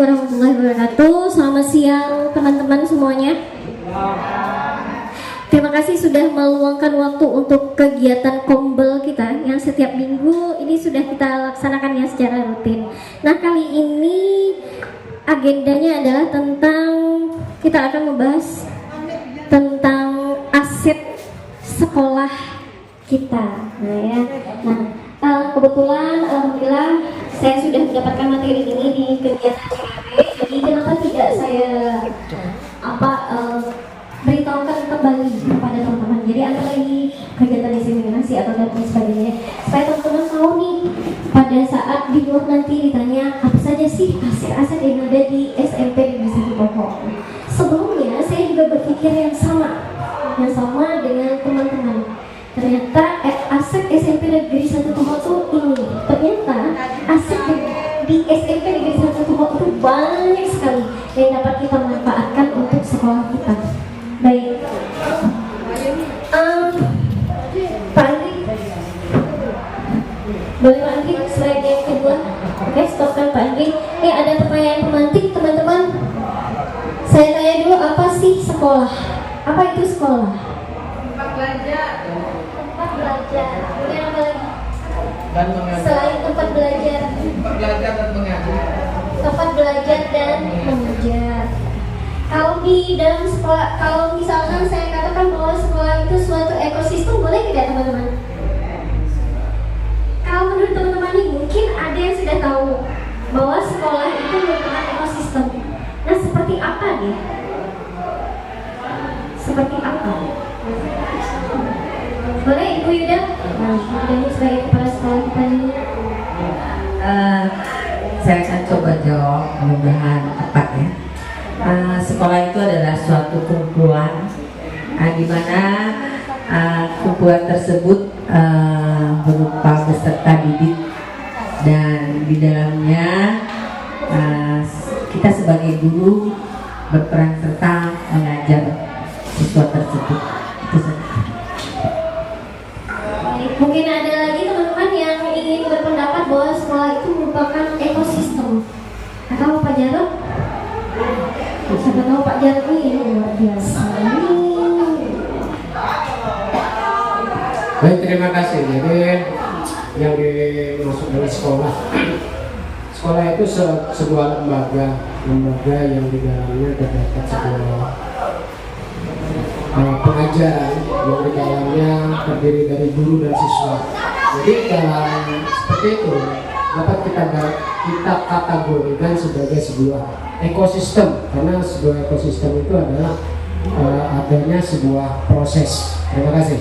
warahmatullahi wabarakatuh. Selamat siang teman-teman semuanya. Terima kasih sudah meluangkan waktu untuk kegiatan kombel kita yang setiap minggu ini sudah kita laksanakan ya secara rutin. Nah, kali ini agendanya adalah tentang kita akan membahas tentang aset sekolah kita. Nah ya. Kebetulan alhamdulillah saya sudah mendapatkan materi ini di kegiatan CRW. Jadi kenapa tidak saya beritahukan kembali kepada teman-teman. Jadi ada lagi kegiatan diseminasi atau dan sebagainya supaya teman-teman tahu nih pada saat di luar nanti ditanya apa saja sih aset-aset yang ada di SMP Negeri 1 Pokok. Sebelumnya saya juga berpikir yang sama dengan teman-teman. Ternyata aset SMP Negeri 1 Pokok itu ini. Ternyata aset di SMP Negeri 1 Pokok itu banyak sekali yang dapat kita manfaatkan untuk sekolah kita. Baik, Pak Andri, boleh Pak Andri slide yang kedua? Oke, stopkan Pak Andri. Ini ada pertanyaan pemantik teman-teman. Saya tanya dulu, apa sih sekolah? Apa itu sekolah? Tempat belajar. Tempat belajar. Kemudian apa lagi? Dan mengajar. Selain tempat belajar. Tempat belajar dan mengajar. Tempat belajar dan mengajar. Kalau di dalam sekolah, kalau misalkan saya katakan bahwa sekolah itu suatu ekosistem, boleh tidak teman-teman? Kalau menurut teman-teman ini mungkin ada yang sudah tahu bahwa sekolah itu merupakan ekosistem. Nah, seperti apa dia? Seperti apa? Boleh Ibu Yuda? Nah, Yuda ini sebagai kepala sekolah kita ini. Saya akan coba jawab mudah-mudahan tepat ya. Sekolah itu adalah suatu kumpulan di mana kumpulan tersebut berupa peserta didik dan di dalamnya kita sebagai guru berperan serta mengajar siswa tersebut. Itu saja. Mungkin ada lagi teman-teman yang ingin berpendapat bahwa sekolah itu merupakan ekosistem. Atau Pak Jarod? Siapa tahu Pak Jarod ini luar biasa. Baik, terima kasih. Jadi yang dimaksud dengan sekolah itu sebuah lembaga yang di dalamnya terdapat sebuah pengajaran yang di dalamnya terdiri dari guru dan siswa. Jadi dalam seperti itu dapat kita kategorikan sebagai sebuah ekosistem, karena sebuah ekosistem itu adalah adanya sebuah proses. Terima kasih.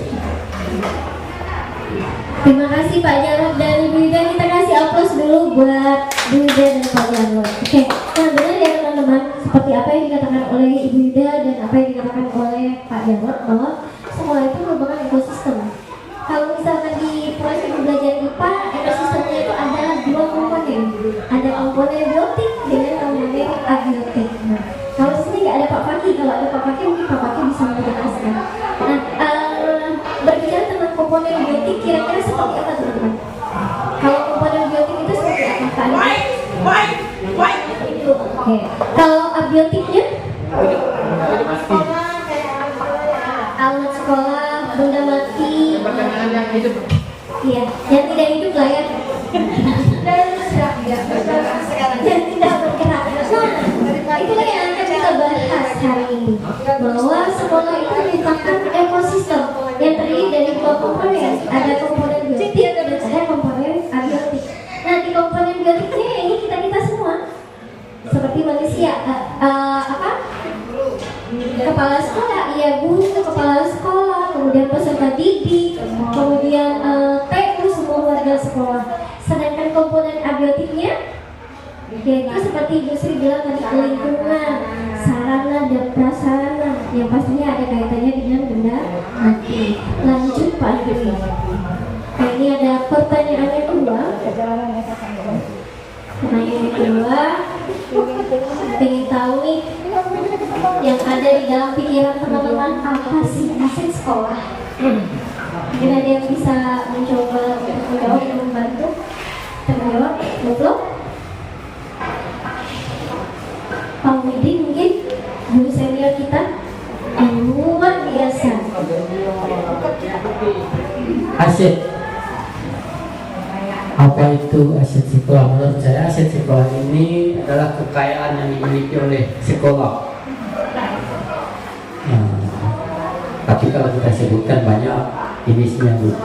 Terima kasih Pak Jarod dan Ibu Yuda. Kita kasih aplaus dulu buat Ibu Yuda dan Pak Jarod. Oke, nah benar ya teman-teman, seperti apa yang dikatakan oleh Ibu Yuda dan apa yang dikatakan oleh Pak Jarod bahwa sekolah itu merupakan ekosistem. Kalau misalkan di proses belajar IPA, ekosistemnya itu ada dua komponen. Ada komponen biotik dengan komponen abiotik. Nah, kalau di sini nggak ada Pak Fakih, kalau ada Pak Fakih mungkin Pak Fakih bisa menjelaskan. Nah, berbicara tentang komponen biotik, kira-kira seperti apa teman-teman? Kalau komponen biotik itu seperti apa Pak? Oke. Kalau abiotiknya? Alat sekolah, benda mati. Yang hidup. Iya, yang tidak hidup lah ya. Dan yang tidak bergerak. Nah, itulah yang akan kita bahas hari ini. Bahwa sekolah itu merupakan ekosistem yang terdiri dari dua komponen. Ada komponen biotik dan ada komponen abiotik. Nah, di komponen biotiknya ini kita semua seperti manusia. Kepala sekolah, iya guru, kepala sekolah, kemudian peserta didik, kemudian TU, semua warga sekolah. Sedangkan komponen abiotiknya yaitu seperti Ibu Sri bilang tadi, lingkungan, sarana dan prasarana yang pastinya ada kaitannya dengan benda mati. Lanjut Pak Andri. Nah, ini ada pertanyaan yang kedua. Pertanyaan yang kedua, pengen tahu nih yang ada di dalam pikiran teman-teman, apa sih aset sekolah? Mungkin ada yang bisa mencoba untuk menjawab dan membantu. Terjawab, belum? Aset. Apa itu aset sekolah? Menurut saya aset sekolah ini adalah kekayaan yang dimiliki oleh sekolah. Nah, tapi kalau kita sebutkan banyak jenisnya, Bu.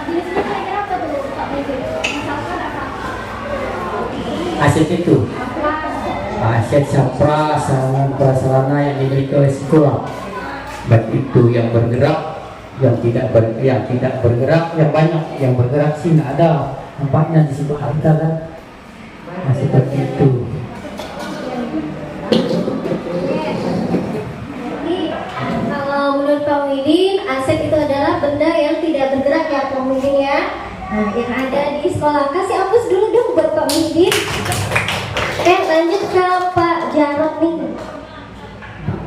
Jenisnya kira-kira apa tuh, Pak Megi? Misalkan apa? Aset itu aset sarana prasarana yang dimiliki oleh sekolah, baik itu yang bergerak, yang tidak bergerak, yang banyak. Yang bergerak sih nggak ada nampaknya di situ kita kan. Nah, seperti itu. Jadi kalau menurut Pak Muhyiddin, aset itu adalah benda yang tidak bergerak ya Pak Muhyiddin ya. Nah, yang ada di sekolah. Kasih hapus dulu dong buat Pak Muhyiddin. Oke, lanjut ke Pak Jarod nih.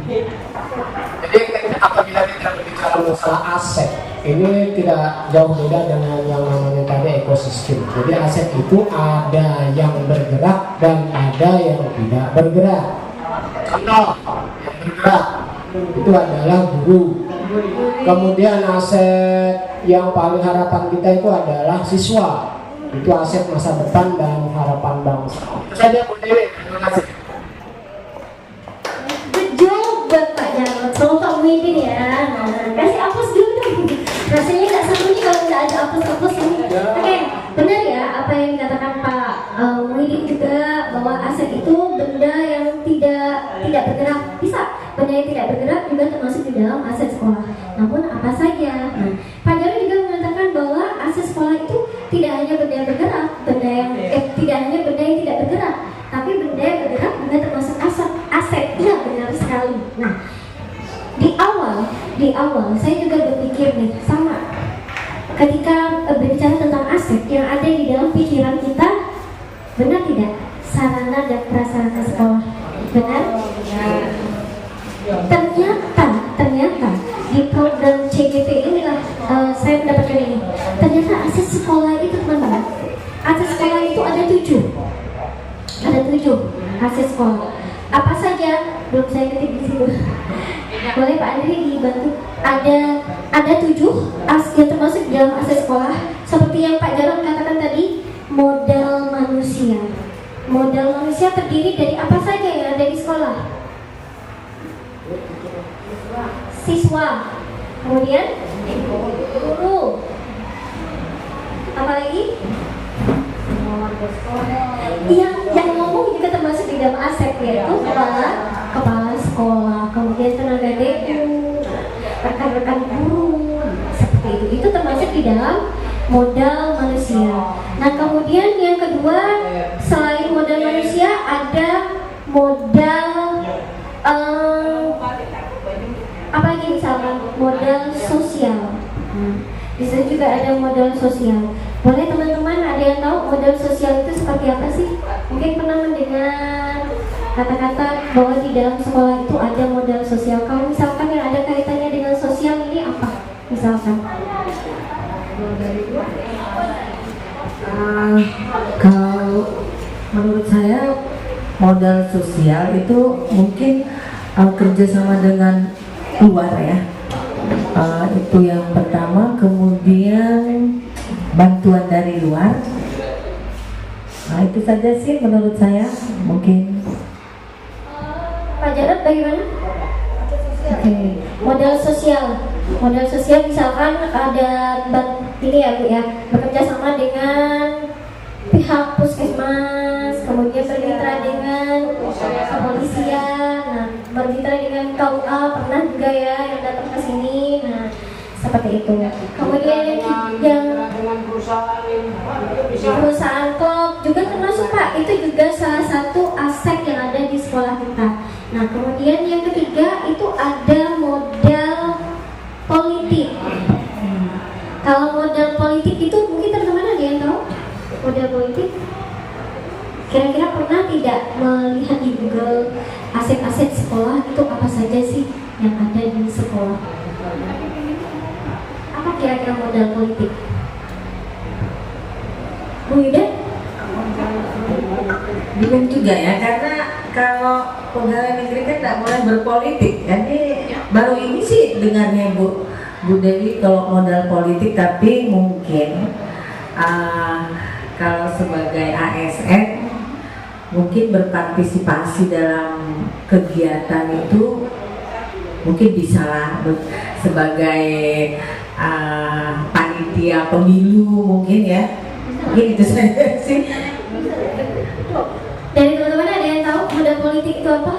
Jadi apabila kita berbicara masalah aset, ini tidak jauh beda dengan yang namanya tadi ekosistem. Jadi aset itu ada yang bergerak dan ada yang tidak bergerak. Contoh yang bergerak itu adalah guru. Kemudian aset yang paling harapan kita itu adalah siswa. Itu aset masa depan dan harapan bangsa. Itu saja Bu Dewi. Terima kasih. Good job buat Pak Jarod sama Pak Muhyiddin ya. Nah, kasih hapus dulu dong. Rasanya nggak seru nih kalau nggak ada hapus-hapus ini. Oke, benar ya apa yang dikatakan Pak Muhyiddin juga, bahwa aset itu benda yang tidak bergerak. Bisa, benda yang tidak bergerak juga termasuk di dalam aset sekolah. Namun apa saja? Nah, Pak Jarod juga mengatakan bahwa aset sekolah itu tidak hanya benda yang bergerak, tidak hanya benda yang tidak bergerak, tapi benda yang bergerak juga termasuk aset. Iya, benar sekali. Nah, di awal saya juga berpikir nih sama. Ketika berbicara tentang aset yang ada di dalam pikiran kita, benar tidak? Sarana dan prasarana sekolah, benar? Ternyata di program CGP inilah saya mendapatkan ini. Ternyata aset sekolah itu teman-teman, aset sekolah itu ada 7 aset sekolah. Apa saja? Belum saya ketik di situ. Boleh Pak Andri dibantu? Ada 7 yang termasuk di dalam aset sekolah. Seperti yang Pak Jarod katakan tadi, modal manusia. Modal manusia terdiri dari apa saja yang ada di sekolah? Siswa, kemudian guru, apa lagi? Yang ngomong juga termasuk di dalam aset, yaitu kepala sekolah, kemudian tenaga deku, rekan-rekan guru, seperti itu. Itu termasuk di dalam modal manusia. Nah, kemudian yang kedua, selain modal manusia ada modal apa lagi, misalkan modal sosial. Di situ juga ada modal sosial. Boleh teman-teman ada yang tahu modal sosial itu seperti apa sih? Mungkin pernah mendengar kata-kata bahwa di dalam sekolah itu ada modal sosial. Kalau misalkan yang ada kaitannya dengan sosial ini apa? Misalkan Kalau menurut saya modal sosial itu mungkin kerjasama dengan luar ya. Itu yang pertama, kemudian bantuan dari luar. Nah, itu saja sih menurut saya mungkin. Pak Jarod bagaimana? Oke. Modal sosial misalkan ada ini ya Bu ya, bekerja sama dengan pihak puskesmas, kemudian bermitra dengan kepolisian, nah bermitra dengan KUA, pernah juga ya yang datang ke sini. Nah, seperti itu. Kemudian yang perusahaan klub juga termasuk Pak, itu juga salah satu aset yang ada di sekolah kita. Nah, kemudian yang ketiga itu ada modal politik. Kalau modal politik itu mungkin teman-teman ada yang tahu modal politik? Kira-kira pernah tidak melihat di Google aset-aset sekolah itu apa saja sih yang ada di sekolah? Apa kira-kira modal politik? Bu Ida? Bingung juga ya, karena kalau pegawai negeri kan tidak boleh berpolitik. Jadi baru ini sih dengarnya Bu Bu Dewi kalau modal politik, tapi mungkin kalau sebagai ASN mungkin berpartisipasi dalam kegiatan itu mungkin bisa lah sebagai panitia pemilu mungkin ya. Mungkin itu saja sih. Dari teman-teman ada yang tahu modal politik itu apa?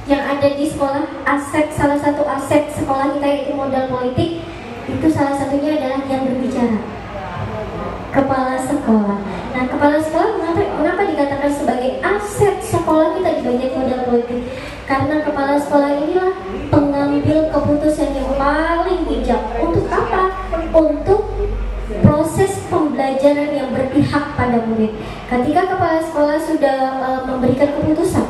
Yang ada di sekolah, aset, salah satu aset sekolah kita yaitu modal politik. Itu salah satunya adalah yang berbicara, kepala sekolah. Nah, kepala sekolah kenapa dikatakan sebagai aset sekolah kita dibanding modal politik? Karena kepala sekolah inilah pengambil keputusan yang paling bijak. Untuk apa? Untuk proses pembelajaran yang berpihak pada murid. Ketika kepala sekolah sudah memberikan keputusan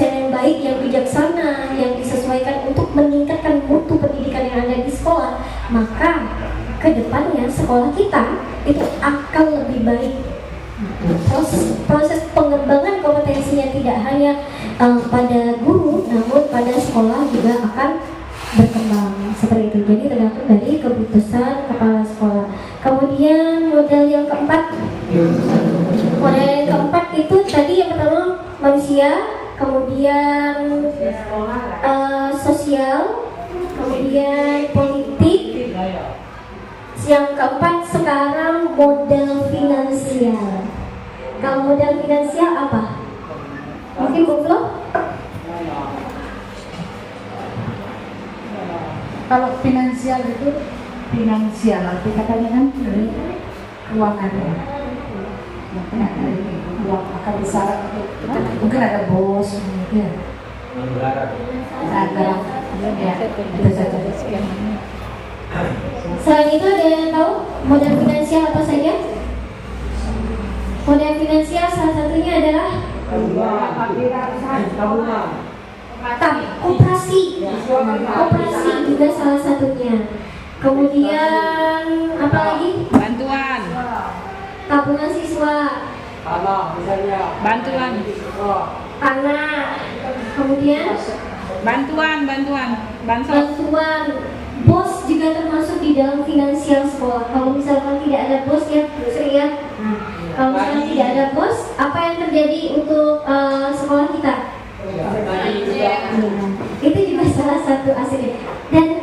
yang baik, yang bijaksana, yang disesuaikan untuk meningkatkan mutu pendidikan yang ada di sekolah, maka ke depannya sekolah kita itu akan lebih baik. Proses pengembangan kompetensinya tidak hanya pada guru, namun pada sekolah juga akan berkembang seperti itu. Jadi tergantung dari keputusan kepala sekolah. Kemudian modal yang keempat itu tadi yang pertama manusia, kemudian sosial, kemudian politik. Yang keempat sekarang modal finansial. Kalau modal finansial apa? Mungkin Bu Flo? Kalau finansial itu finansial arti katanya kan dari keuangan ya. Mungkin ada uang akan besar, mungkin ada bos, mungkin anggaran ya, itu saja. Selain itu ada yang tahu modal finansial apa saja? Modal finansial salah satunya adalah koperasi juga salah satunya. Kemudian apa lagi? Bantuan. Tabungan siswa. Bantuan. Tanah. Kemudian Bantuan. Bos juga termasuk di dalam finansial sekolah. Kalau misalkan tidak ada bos ya, Sri ya. Kalau misalkan tidak ada bos, apa yang terjadi untuk sekolah kita? Itu juga salah satu asetnya. Dan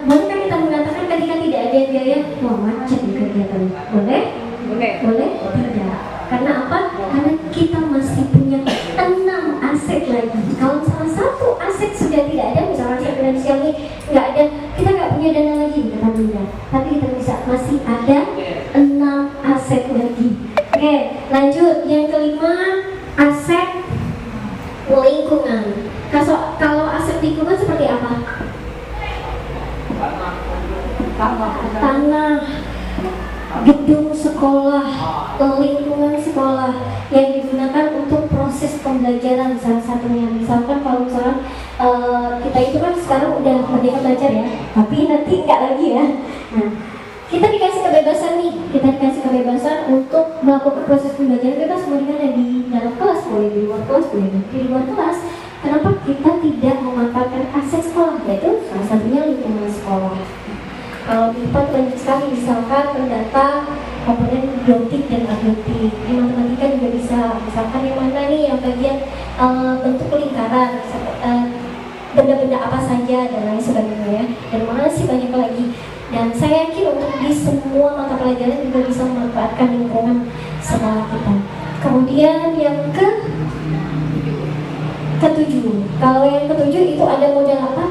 bolehkah kita mengatakan ketika tidak ada biaya, wah macet di kegiatan? Boleh? Tidak. Karena apa? Karena kita masih punya 6 aset lagi. Kalau salah satu aset sudah tidak ada, misalnya aset finansial ini nggak ada, kita nggak punya dana lagi di kita. Tapi kita bisa masih ada 6 aset lagi. Oke, lanjut. Yang kelima, aset lingkungan. Kalau aset lingkungan seperti apa? Tanah, gedung sekolah, lingkungan sekolah yang digunakan untuk proses pembelajaran salah satunya. Misalkan kalau misalkan kita itu kan sekarang udah merdeka belajar ya, tapi nanti nggak lagi ya. Nah, kita dikasih kebebasan untuk melakukan proses pembelajaran bebas, mau ada di dalam kelas, boleh di luar kelas, boleh di luar kelas. Kenapa kita tidak memanfaatkan aset sekolah? Yaitu salah satunya lingkungan sekolah. Kalau di IPA banyak sekali, misalkan mendata komponen biotik dan abiotik. Di matematika juga bisa, misalkan yang mana nih yang bagian bentuk lingkaran, benda-benda apa saja dan lain sebagainya ya. Dan masih banyak lagi. Dan saya yakin untuk di semua mata pelajaran juga bisa memanfaatkan lingkungan sekolah kita. Kemudian yang ketujuh. Kalau yang ketujuh itu ada modal apa?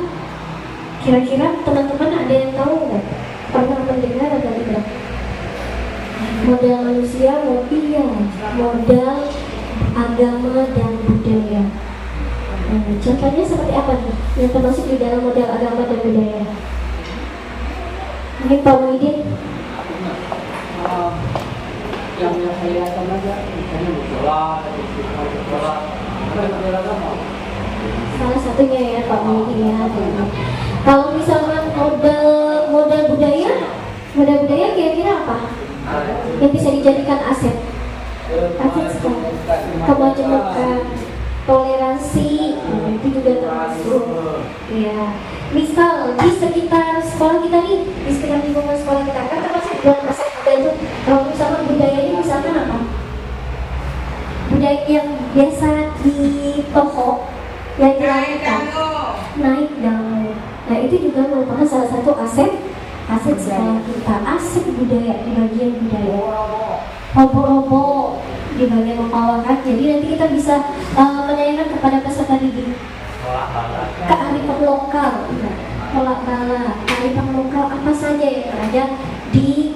Kira-kira teman-teman ada yang tahu nggak? Pernah mendengar atau tidak? Modal manusia, modal agama dan budaya. Contohnya seperti apa nih? Yang termasuk di dalam modal agama dan budaya? Mungkin Pak Muhyiddin? Yang saya akan aja, misalnya berdoa, Salah satunya ya Pak Muhyiddin ya. Kalau misalkan modal budaya kira-kira apa yang bisa dijadikan aset? Aset sekolah, kemajemukan, toleransi, itu juga termasuk. Ya, misal di sekitar sekolah kita nih juga merupakan salah satu aset sekolah kita, aset budaya di bagian budaya. Robo-robo di bagian mengawalkan, jadi nanti kita bisa menanyakan kepada peserta didik kearifan lokal, pola bala, kearifan lokal apa saja yang ada di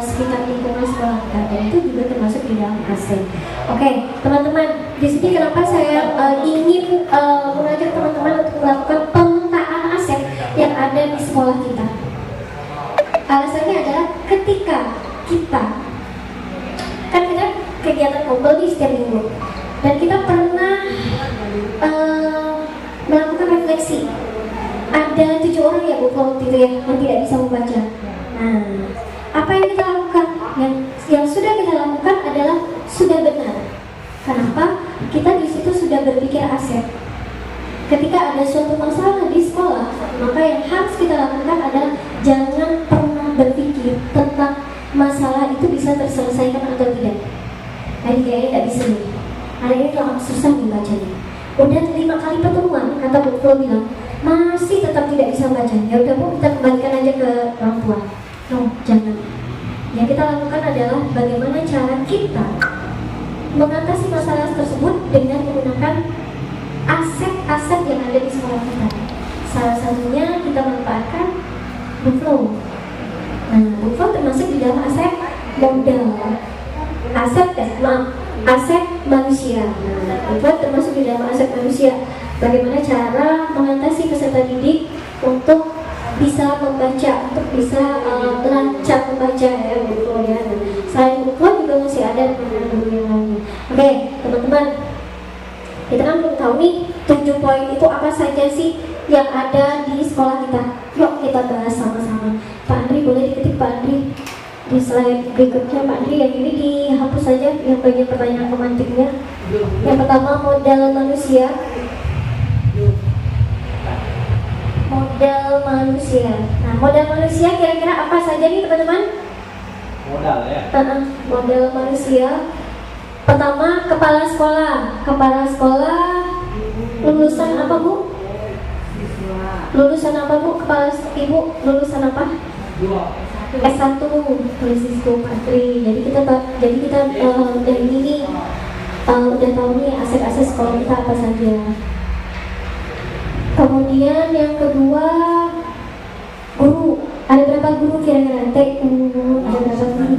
sekitar lingkungan sekolah kita, dan itu juga termasuk di dalam aset. Oke, teman-teman, di sini kenapa saya ingin mengajak teman-teman untuk melakukan pemetaan aset yang ada di sekolah kita. Alasannya adalah ketika kita kegiatan kumpul di setiap minggu, dan kita pernah melakukan refleksi. Ada 7 orang ya Bu waktu itu ya yang tidak bisa membaca. Nah, apa yang kita lakukan? Yang sudah kita lakukan adalah sudah benar. Kenapa? Kita di situ sudah berpikir aset. Ketika ada suatu masalah di sekolah, maka yang harus kita lakukan adalah jangan pernah berpikir tentang masalah itu bisa terselesaikan atau tidak. Tadi kayaknya nggak bisa nih. Hari ini kalau susah membacanya. Udah 5 kali pertemuan, kata Bu Flo bilang masih tetap tidak bisa baca. Ya udah Bu, kita kembalikan aja ke orang tua. No, jangan. Yang kita lakukan adalah bagaimana cara kita mengatasi masalah tersebut dengan menggunakan aset-aset yang ada di sekolah kita. Salah satunya kita manfaatkan Bu Flo. Nah, Bu Flo termasuk di dalam aset modal. Aset manusia. Nah, itu termasuk di dalam aset manusia. Bagaimana cara mengatasi peserta didik untuk bisa membaca, untuk bisa lancar membaca ya, buku ya. Selain buku juga masih ada guru yang lainnya. Oke, teman-teman, kita kan belum tahu nih 7 poin itu apa saja sih yang ada di sekolah kita. Yuk kita bahas sama-sama. Pak Andri, boleh diketik Pak Andri di slide berikutnya Pak Andri. Yang ini dihapus saja yang bagian pertanyaan pemantiknya. Yang pertama, modal manusia. Modal manusia. Nah, modal manusia kira-kira apa saja nih teman-teman? Modal ya. Modal manusia. Pertama, kepala sekolah. Kepala sekolah lulusan apa Bu? Lulusan apa Bu? Kepala Ibu lulusan apa? S1 Francisco Patri. Jadi kita dari ini udah tahu nih aset-aset sekolah kita apa saja. Kemudian yang kedua, guru. Ada berapa guru kira-kira? TU ada berapa guru?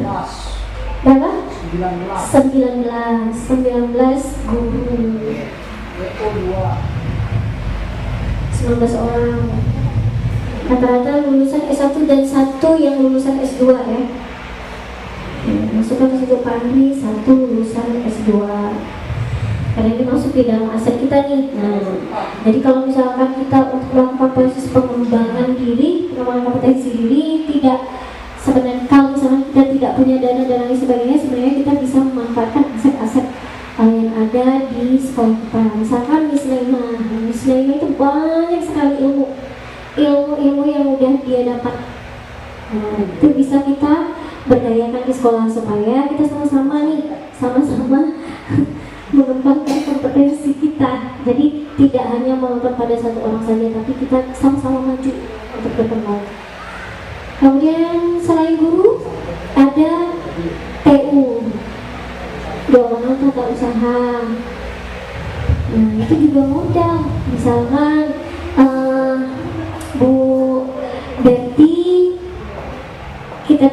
Berapa? 19 guru. 19 orang. Rata-rata lulusan S1 dan 1 yang lulusan S2 ya. Masukkan ke situ Pak Andri, 1 lulusan S2. Karena ini masuk di dalam aset kita nih. Nah, jadi kalau misalkan kita untuk melakukan proses pengembangan diri, pengembangan kompetensi diri, sebenarnya kalau misalkan kita tidak punya dana dan lain sebagainya, sebenarnya kita bisa memanfaatkan aset-aset yang ada di sekolah kita. Misalkan Miss Naima itu banyak sekali ilmu yang udah dia dapat. Nah, itu bisa kita berdayakan di sekolah supaya kita sama-sama mengembangkan kompetensi kita. Jadi tidak hanya melotot pada satu orang saja, tapi kita sama-sama maju untuk berkembang. Kemudian selain guru ada TU, dorongan tata usaha. Nah, itu juga modal. Misalkan Bu Betty, kita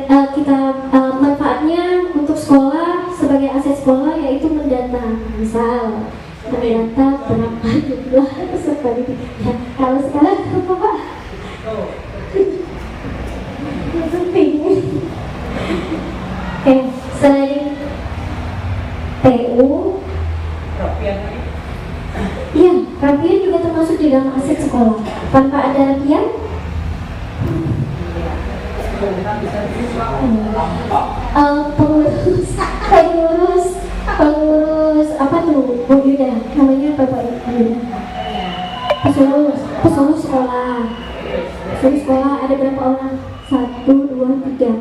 manfaatnya untuk sekolah sebagai aset sekolah yaitu mendata. Misal mendata berapa jumlah peserta didik. Ya, kalau sekarang apa Pak? Penting. Oke, selain TU, iya, rapian juga termasuk di dalam aset sekolah. Tanpa ada rapian, pengurus apa tuh Bu Yuda? Namanya Bapak Yuda. Pesuruh sekolah. Pesuruh sekolah ada berapa orang? 1, 2, 3.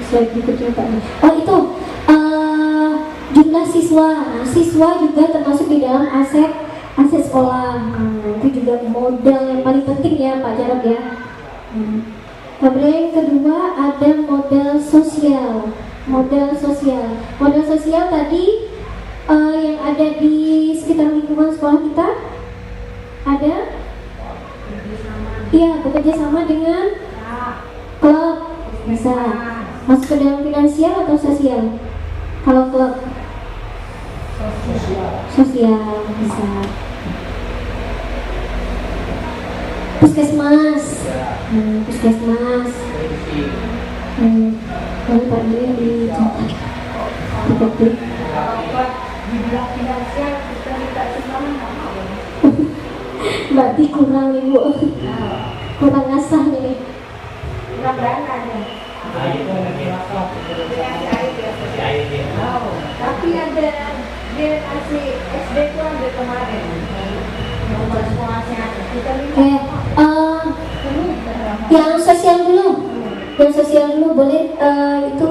slide berikutnya Pak. Oh itu jumlah siswa. Nah, siswa juga termasuk di dalam aset sekolah. Itu juga modal yang paling penting ya Pak Jarod ya. Kemudian yang kedua ada modal sosial. Modal sosial tadi yang ada di sekitar lingkungan sekolah kita ada. Iya, bekerja sama dengan klub bisa masuk ke dalam finansial atau sosial. Kalau klub sosial bisa. Puskesmas, puskesmas. Kalau Pak Dwi dicatat. Dibilang finansial kita minta sumbangan nggak mau. Berarti kurang ibu, kurang ngasah nih. Kurang dana ya. Tapi ada dia kasih SD itu ada kemarin. Nomor sekolahnya kita Oke, yang sosial dulu. Yang sosial dulu boleh itu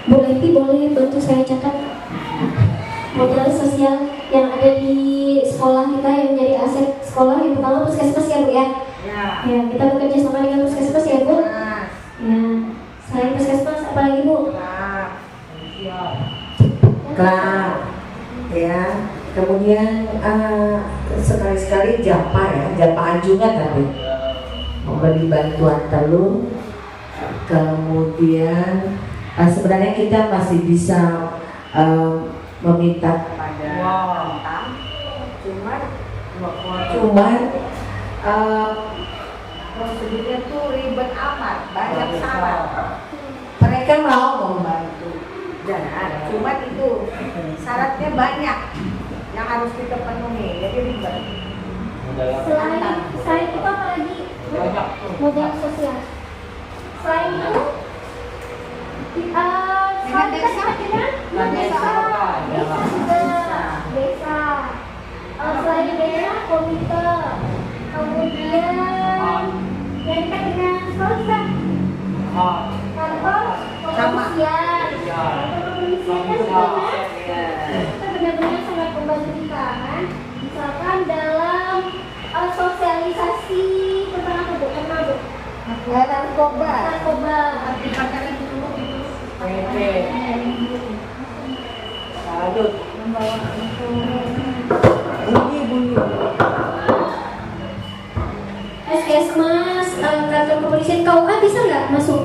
Bu Leti boleh bantu saya catat modal sosial yang ada di sekolah kita yang menjadi aset sekolah. Yang pertama puskesmas ya Bu ya. Ya, kita bekerja sama dengan puskesmas ya Bu. Ya, selain puskesmas apa lagi Bu? Klub ya. Kemudian sekali-sekali japa ya, japa anjungan tadi. Memberi bantuan telur. Kemudian sebenarnya kita masih bisa meminta kepada cuman prosedurnya tuh ribet amat, banyak syarat. mereka mau membantu. Jangan, cuma itu syaratnya banyak yang harus kita penuhi, jadi ribet. Selain itu apa lagi? Modal sosial. Selain itu desa. Selain desa, komite. Kemudian yang dekat dengan sekolah kita. Kantor kepolisian. Kantor kepolisian kan sebenarnya kita benar-benar sangat membantu kita kan. Misalkan dalam sosialisasi tentang apa Bu? Narkoba. Puskesmas, kantor kepolisian, KUA bisa nggak masuk?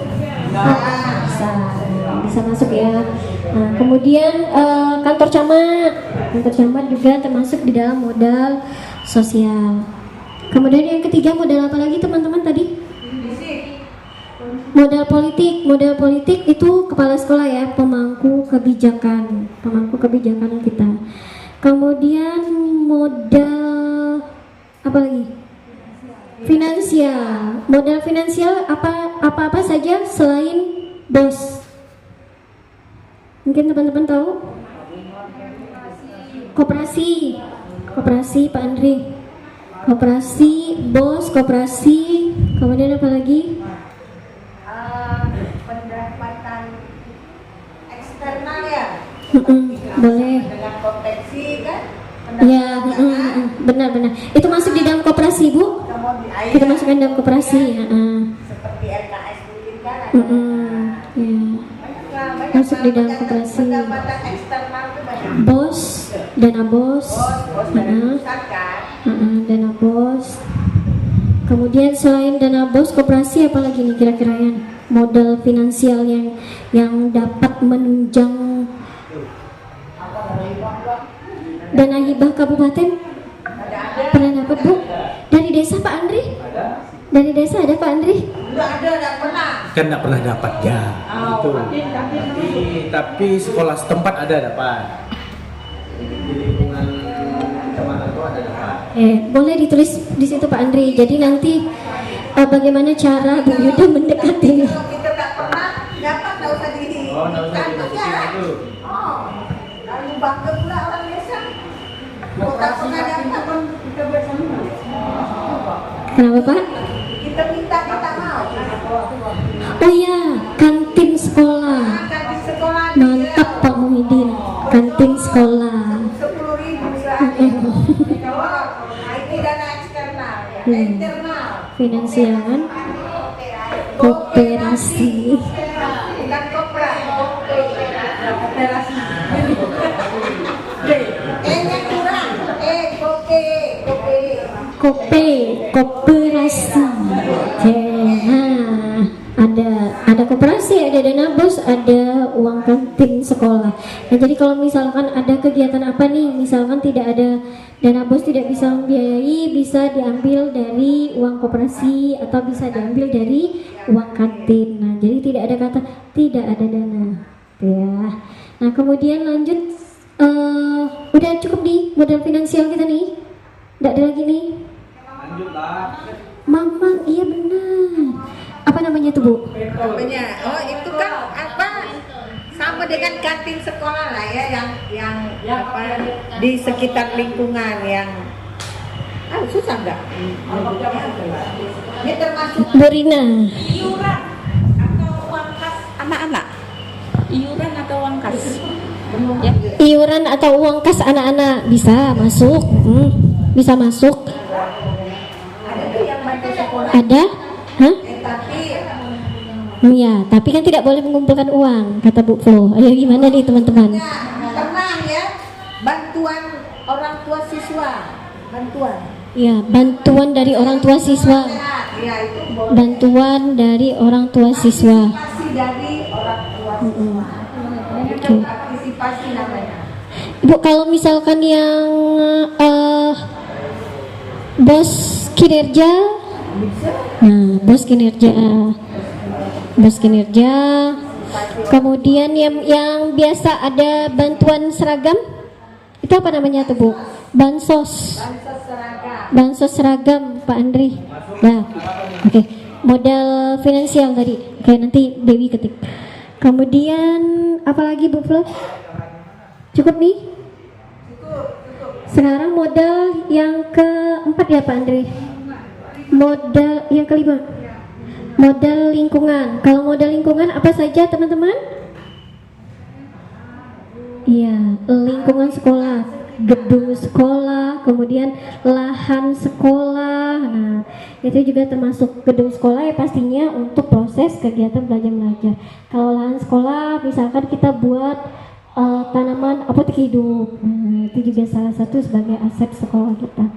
Bisa masuk ya. Nah, kemudian kantor camat juga termasuk di dalam modal sosial. Kemudian yang ketiga modal apa lagi teman-teman tadi? Modal politik itu kepala sekolah ya, pemangku kebijakan kita. Kemudian modal apa lagi? Finansial. Modal finansial apa saja selain BOS? Mungkin teman-teman tahu? Koperasi Pak Andri. Koperasi, BOS, koperasi. Kemudian apa lagi? Pendapatan eksternal ya. Boleh. Dengan proteksi kan. Ya, benar. Itu masuk di dalam koperasi Bu. Kita masukkan dalam koperasi. Seperti RKS dulu kan. Ya. Masuk di dalam koperasi. Pendapatan eksternal itu banyak. BOS, dana BOS. Dari pusat kan. Dana BOS. Kemudian selain dana BOS, koperasi apalagi nih kira-kira ya? Modal finansial yang dapat menunjang dana hibah kabupaten. Pernah dapat Bu? Dari desa Pak Andri? Dari desa ada Pak Andri? Enggak pernah. Kan nggak pernah dapat ya. Itu. Tapi sekolah setempat ada dapat. Di lingkungan kecamatan itu ada dapat. Boleh ditulis di situ Pak Andri. Jadi nanti bagaimana cara Bu Yuda mendekati? Kalau kita nggak pernah dapat, nggak usah di. Oh, nggak usah dimasukin itu. Lalu bangga pula orang desa. Kalau tak pernah dapat, kita bersama. Kenapa Pak? Kita minta mau. Oh ya, kantin sekolah. Kantin sekolah Mantap Pak Muhyiddin, kantin sekolah. 10.000 sehari. Itu dana eksternal ya. Internal. Finansial kan? Koperasi. Bukan kopra. Koperasi. E-nya kurang. Kope. Koperasi. Oke, nah, ada koperasi, ada dana bos, ada uang kantin sekolah. Nah, jadi kalau misalkan ada kegiatan apa nih, misalkan tidak ada dana bos, tidak bisa membiayai, bisa diambil dari uang koperasi atau bisa diambil dari uang kantin. Nah, jadi tidak ada kata tidak ada dana, ya. Nah, kemudian lanjut, udah cukup nih modal finansial kita nih, tidak ada lagi nih. Mamang, iya benar. Apa namanya tuh Bu? Apanya? Oh itu kan apa? Sama dengan kantin sekolah lah ya, yang apa di sekitar lingkungan yang susah nggak? Ini termasuk Bu Rina. Iuran atau uang kas anak-anak. Iuran atau uang kas. Ya. Iuran atau uang kas anak-anak bisa masuk, bisa masuk. ada tuh yang bantu sekolah. Ada? Hah? Tapi Iya, tapi kan tidak boleh mengumpulkan uang, kata Bu Flo. Ayo gimana nih teman-teman? pernah ya bantuan orang tua siswa, bantuan. Iya, bantuan dari orang tua siswa. Ya itu boleh. Bantuan dari orang tua siswa. Partisipasi dari orang tua siswa. Itu Oke. partisipasi namanya. Bu, kalau misalkan yang bos kinerja, nah bos kinerja, kemudian yang biasa ada bantuan seragam, itu apa namanya tuh Bu? Bansos. Bansos seragam Pak Andri. Nah, oke. Modal finansial tadi. Oke, nanti Dewi ketik. Kemudian apa lagi Bu Flo? Cukup nih? Sekarang modal yang keempat ya Pak Andri. Modal yang kelima. Modal lingkungan. Kalau modal lingkungan apa saja teman-teman? Iya, lingkungan sekolah, gedung sekolah, kemudian lahan sekolah. Nah, itu juga termasuk gedung sekolah ya pastinya untuk proses kegiatan belajar-mengajar. Kalau lahan sekolah, misalkan kita buat tanaman apotek hidup, nah, itu juga salah satu sebagai aset sekolah kita.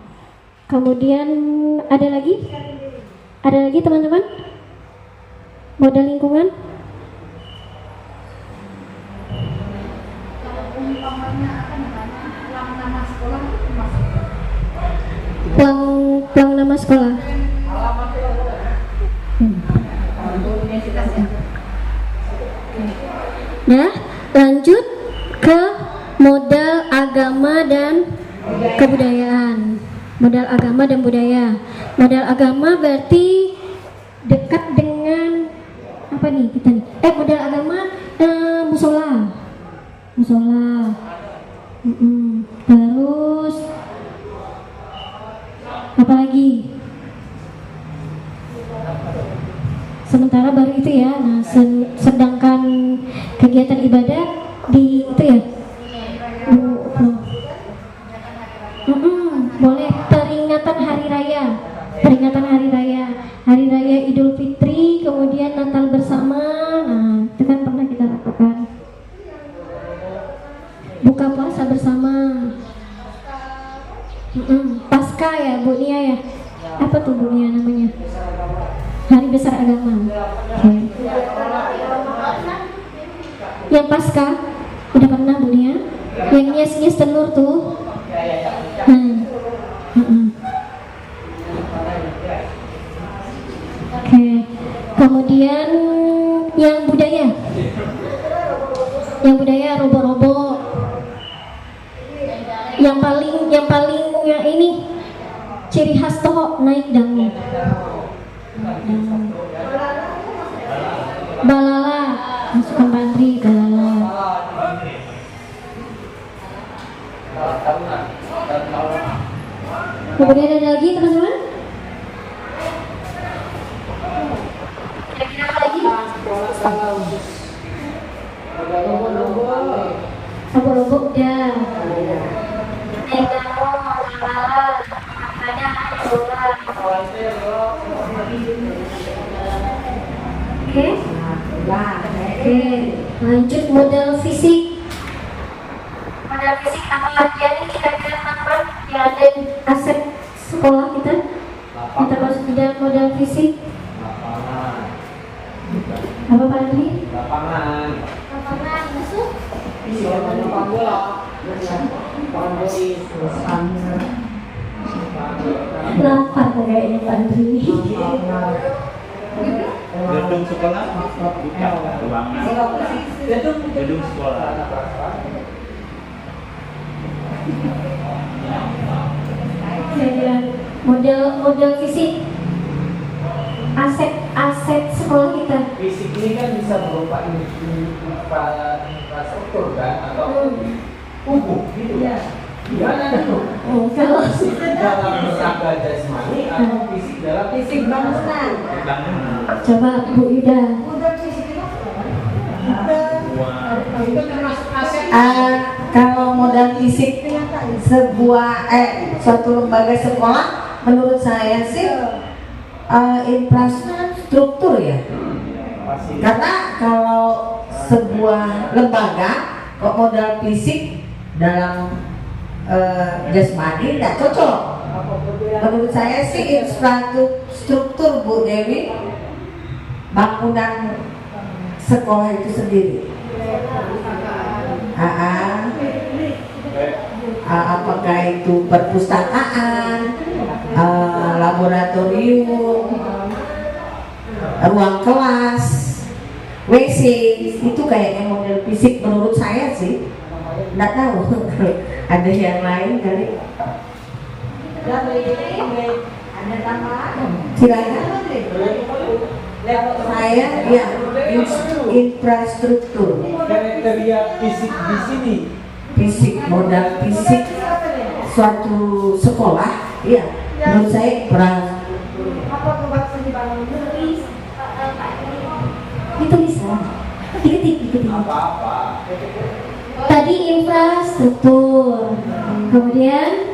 Kemudian ada lagi teman-teman? Modal lingkungan? Pulang nama sekolah. Nah, lanjut ke modal agama dan kebudayaan. Modal agama dan budaya. Modal agama berarti dekat dengan apa nih kita nih? Modal agama musola. Terus apa lagi? Sementara baru itu ya. Nah, sedangkan kegiatan ibadah di itu ya. Boleh peringatan hari raya, hari raya Idul Fitri, kemudian Natal bersama. Nah, itu kan pernah kita lakukan. Buka puasa bersama. Pasca ya Bu Nia ya. Apa tuh Bu Nia namanya? Hari besar agama. Okay. Yang pasca udah pernah Bu Nia? Yang nyes-nyes telur tuh. Oke. Kemudian yang budaya robo-robo. Yang paling ini ciri khas toh naik dangu. Balala, masukkan bantri balala. Kemudian ada lagi teman-teman? Kira-kira apa lagi? muda. Negamu malah makanya kurang. Oke. Oke, lanjut model fisik. Model fisik apa aja nih kira-kira teman-teman yang ada di aset sekolah kita? Kita masuk ke dalam model fisik. Apa Pak Andri? Lapangan. Lapangan masuk. Sepak bola. Lapar kayaknya Pak Andri. Gedung sekolah bukan ruangan. Gedung sekolah. Model fisik aset sekolah kita. Fisik ini kan bisa berupa infrastruktur kan atau tubuh gitu ya. Gimana tuh? Kalau Fisik dalam rangka jasmani atau fisik dalam bangunan. Bangunan. coba Bu Ida. Kalau modal fisik suatu lembaga sekolah, menurut saya sih infrastruktur ya. Karena kalau sebuah lembaga kok modal fisik dalam jasmani tidak cocok. Menurut saya sih infrastruktur Bu Dewi, bangunan sekolah itu sendiri. Apakah itu perpustakaan, laboratorium, ruang kelas, WC, itu kayaknya model fisik menurut saya sih. Nggak tahu ada yang lain kali. Ada tambahan? Silakan. Saya ya infrastruktur. kriteria fisik di sini. Fisik, modal fisik suatu sekolah, ya menurut saya Itu bisa. Diketik. Apa-apa. Tadi infrastruktur. Kemudian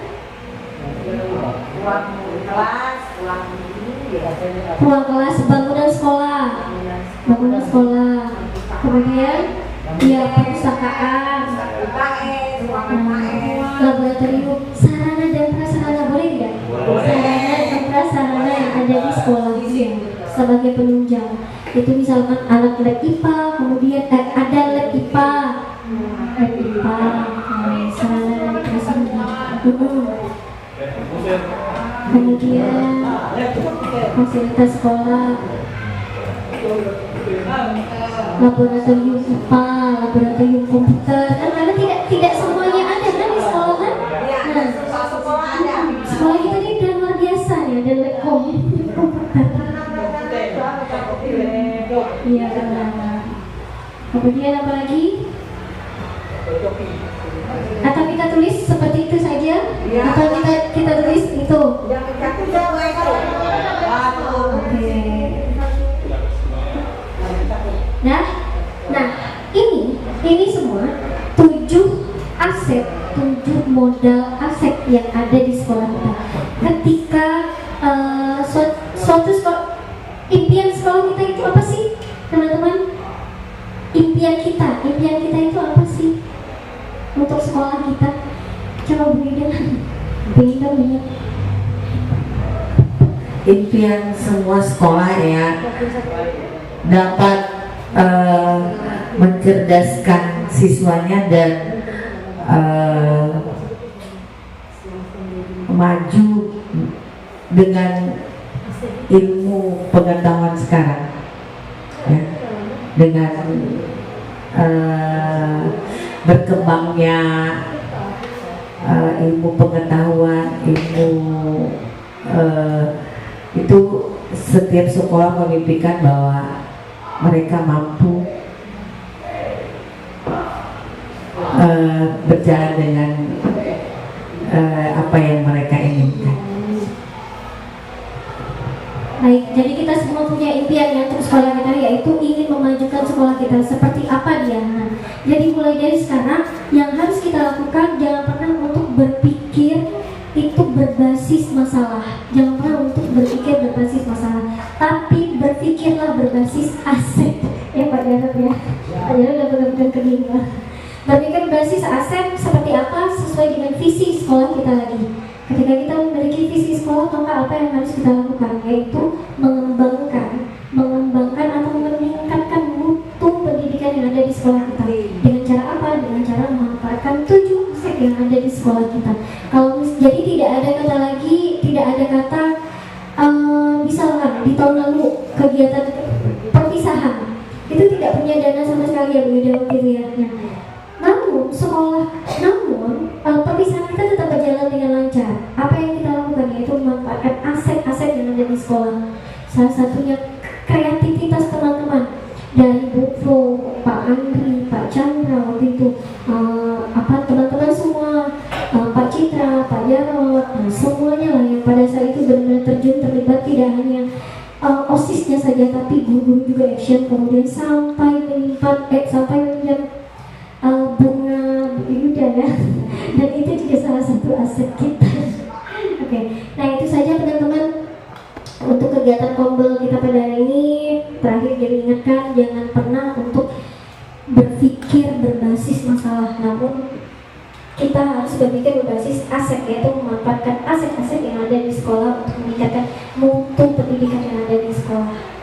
ruang kelas, bangunan sekolah. Kemudian ya perpustakaan, laboratorium, sarana dan prasarana, boleh tidak? Sarana dan prasarana yang ada di sekolah sebagai penunjang. Itu misalkan alat lab IPA, kemudian ada lab IPA, sarana dan prasarana. Kemudian fasilitas sekolah, laboratorium IPA, laboratorium komputer. Kan karena tidak semuanya ada kan di sekolah kan? Nah, sekolah kita ini udah luar biasa nih, ada lab komputer. Iya benar. Kemudian apa lagi? Atau kita tulis seperti itu saja? Atau kita tulis itu? Oke. Nah, ini semua 7 modal aset yang ada di sekolah kita. Ketika suatu sekolah, impian sekolah kita itu apa sih, teman-teman? Impian kita itu apa sih untuk sekolah kita? Coba Bu Ida, banyak. impian semua sekolah ya dapat mencerdaskan siswanya dan maju dengan ilmu pengetahuan sekarang ya, dengan berkembangnya ilmu pengetahuan, itu setiap sekolah memimpikan bahwa mereka mampu berjalan dengan apa yang mereka inginkan. Baik, jadi kita semua punya impian ya untuk sekolah kita, yaitu ingin memajukan sekolah kita. Seperti apa dia? Nah, jadi mulai dari sekarang yang harus kita lakukan, jangan pernah untuk berpikir itu berbasis masalah. Jangan pernah untuk berpikir berbasis masalah, tapi berpikirlah berbasis aset. Ya Pak Jarod ya, Pak Jarod udah benar-benar kedinginan. Berpikir berbasis aset seperti apa sesuai dengan visi sekolah kita lagi. Ketika kita memiliki visi sekolah, maka apa yang harus kita lakukan, yaitu mengembangkan atau meningkatkan mutu pendidikan yang ada di sekolah kita. Dengan cara apa? Dengan cara memanfaatkan 7 aset yang ada di sekolah kita. Jadi tidak ada kata lagi, tidak ada kata misalkan di tahun lalu kegiatan perpisahan itu tidak punya dana sama sekali ya Bu Ida gitu ya. Namun perpisahan kita tetap berjalan dengan lancar. Apa yang kita lakukan yaitu memanfaatkan aset-aset yang ada di sekolah. Salah satunya kreativitas teman-teman dari Bu Flo, Pak Andri, Pak Chandra waktu itu, teman-teman semua, Pak Citra, Pak Jarod, semuanya lah yang pada saat itu benar-benar terlibat, tidak hanya OSISnya saja tapi guru-guru juga action, kemudian sampai meminjam bunga Yuda ya, dan itu juga salah satu aset kita. Oke. Nah itu saja teman-teman untuk kegiatan kombel kita pada hari ini. Terakhir jadi ingatkan, jangan pernah untuk berpikir berbasis masalah, namun kita harus berpikir berbasis aset, yaitu memanfaatkan aset-aset yang ada di sekolah untuk meningkatkan mutu pendidikan yang ada di sekolah.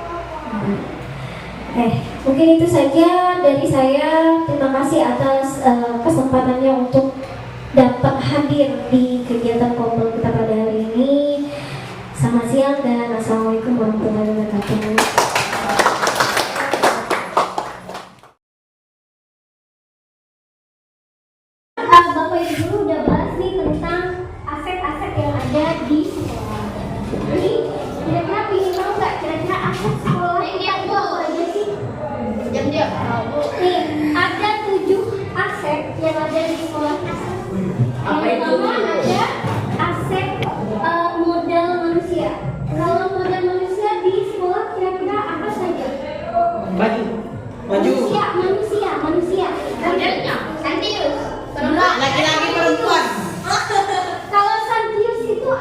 Mungkin itu saja dari saya. Terima kasih atas kesempatannya untuk dapat hadir di kegiatan kombel kita pada hari ini. Selamat siang dan assalamualaikum warahmatullahi wabarakatuh. Bapak Ibu udah bahas nih tentang aset-aset yang ada di sekolah. Jadi kira-kira ingin tahu nggak kira-kira aset sekolah ini apa aja sih? Nih, ada 7 aset yang ada di sekolah. Yang pertama ada aset modal manusia. Kalau modal manusia di sekolah kira-kira apa saja? Manusia. Modelnya Santius. Laki-laki perempuan. Kalau Santius itu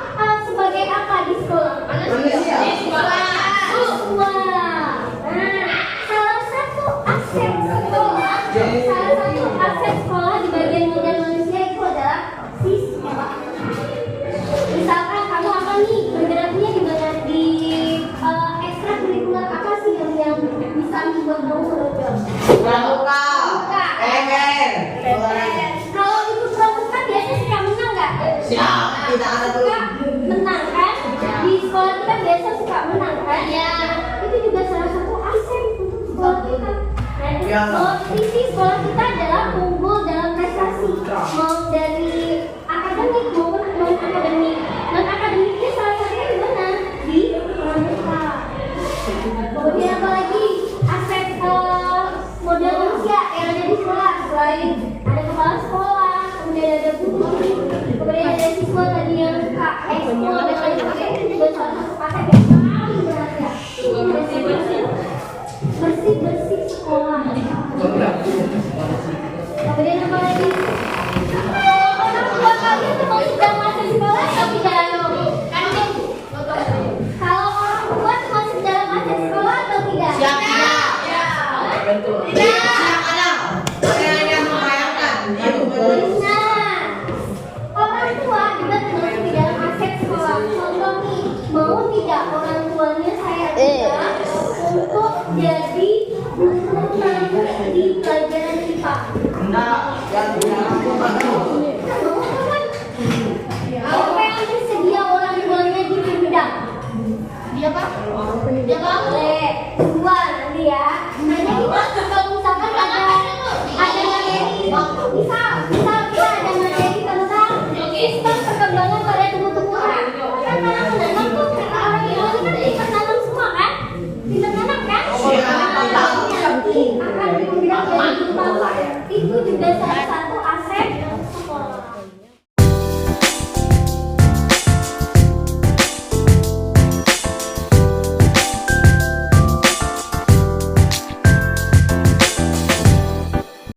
sebagai apa di sekolah? Manusia. Di sekolah. Salah satu aset sekolah di bagian modal manusia itu adalah siswa. Misalkan kamu apa nih bergeraknya di ekstrakurikuler apa sih yang bisa membuat kamu belajar? Pramuka. Kalau ikut pramuka biasanya suka menang nggak? Siap. Tidak ada suka menang kan? Di sekolah kita biasa suka menang kan? Ya. Itu juga salah satu aset untuk sekolah kita. Visi sekolah kita adalah unggul dalam prestasi, mau dari akademik maupun non akademik. Non akademiknya salah satunya di mana? Di pramuka. Kemudian apa lagi? Aset modal manusia yang ada di sekolah, selain ada kepala sekolah, kemudian ada guru, kemudian ada siswa tadi yang suka ekspor dan lain sebagainya, itu juga salah satu aset yang paling berharga. Bersih sekolah. Kemudian apa lagi? Orang tua kalian termasuk dalam aset sekolah atau tidak? Kalau orang tua termasuk dalam aset sekolah atau tidak? Siap. Orang tua juga termasuk di dalam aset sekolah. Contoh nih, mau tidak orang tuanya saya tidak untuk jadi menang di pelajaran IPA. Apa yang tersedia orang tuanya di bidang? Dia apa? Dia boleh dua nanti ya. Hanya kita kalau misalkan ada materi, misal kita ada materi tentang sistem perkembangan pada tumbuh-tumbuhan. Kan tanam menanam tuh kata orang Indonesia kan bisa tanam semua kan? Bisa tanam kan? Nanti akan dibilang jadi itu juga salah